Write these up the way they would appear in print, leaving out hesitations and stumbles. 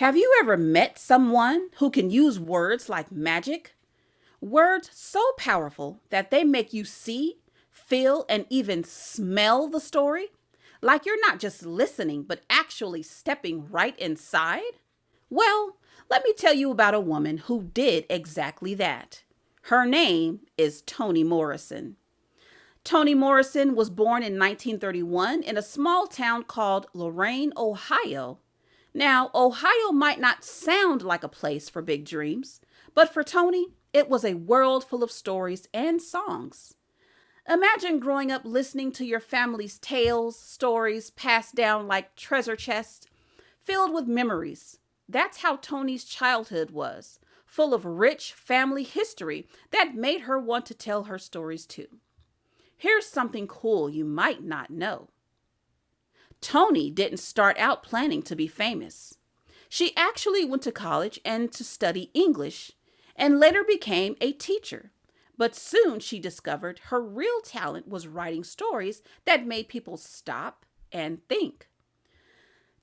Have you ever met someone who can use words like magic? Words so powerful that they make you see, feel, and even smell the story? Like you're not just listening, but actually stepping right inside? Well, let me tell you about a woman who did exactly that. Her name is Toni Morrison. Toni Morrison was born in 1931 in a small town called Lorain, Ohio. Now, Ohio might not sound like a place for big dreams, but for Toni, it was a world full of stories and songs. Imagine growing up listening to your family's tales, stories passed down like treasure chests, filled with memories. That's how Toni's childhood was, full of rich family history that made her want to tell her stories too. Here's something cool you might not know. Toni didn't start out planning to be famous. She actually went to college and to study English and later became a teacher. But soon she discovered her real talent was writing stories that made people stop and think.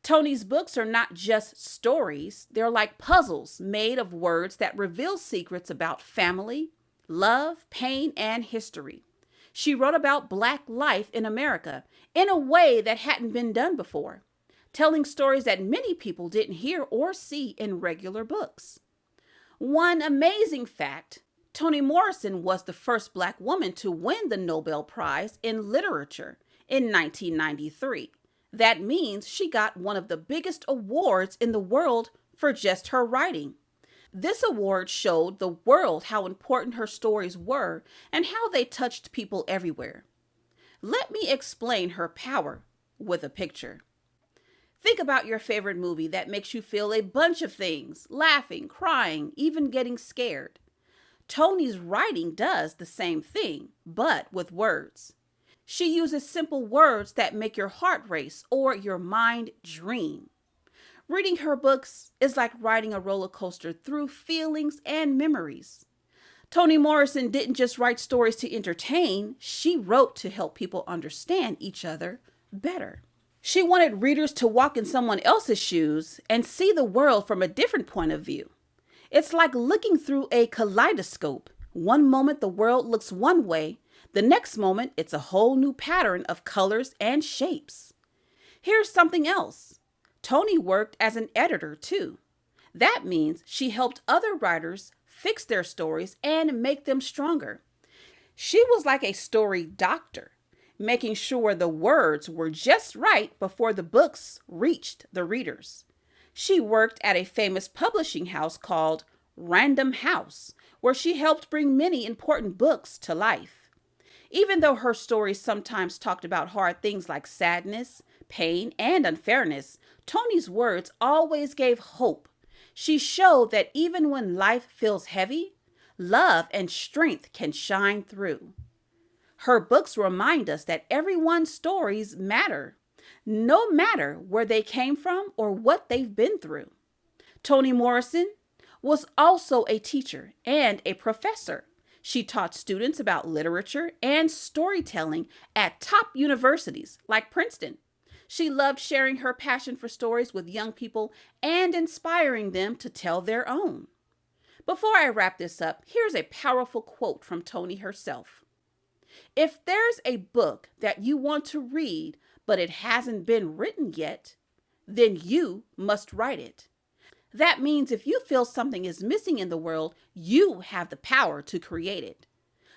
Toni's books are not just stories, they're like puzzles made of words that reveal secrets about family, love, pain, and history. She wrote about Black life in America in a way that hadn't been done before, telling stories that many people didn't hear or see in regular books. One amazing fact, Toni Morrison was the first Black woman to win the Nobel Prize in Literature in 1993. That means she got one of the biggest awards in the world for just her writing. This award showed the world how important her stories were and how they touched people everywhere. Let me explain her power with a picture. Think about your favorite movie that makes you feel a bunch of things, laughing, crying, even getting scared. Toni's writing does the same thing, but with words. She uses simple words that make your heart race or your mind dream. Reading her books is like riding a roller coaster through feelings and memories. Toni Morrison didn't just write stories to entertain, she wrote to help people understand each other better. She wanted readers to walk in someone else's shoes and see the world from a different point of view. It's like looking through a kaleidoscope. One moment the world looks one way, the next moment it's a whole new pattern of colors and shapes. Here's something else. Toni worked as an editor too. That means she helped other writers fix their stories and make them stronger. She was like a story doctor, making sure the words were just right before the books reached the readers. She worked at a famous publishing house called Random House, where she helped bring many important books to life. Even though her stories sometimes talked about hard things like sadness, pain, and unfairness, Toni's words always gave hope. She showed that even when life feels heavy, love and strength can shine through. Her books remind us that everyone's stories matter, no matter where they came from or what they've been through. Toni Morrison was also a teacher and a professor. She taught students about literature and storytelling at top universities like Princeton. She loved sharing her passion for stories with young people and inspiring them to tell their own. Before I wrap this up, here's a powerful quote from Toni herself. If there's a book that you want to read, but it hasn't been written yet, then you must write it. That means if you feel something is missing in the world, you have the power to create it.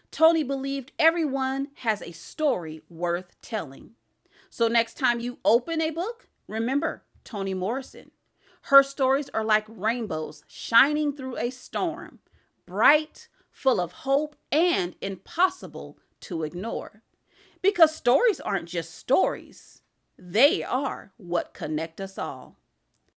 Toni believed everyone has a story worth telling. So next time you open a book, remember Toni Morrison. Her stories are like rainbows shining through a storm, bright, full of hope, and impossible to ignore. Because stories aren't just stories. They are what connect us all.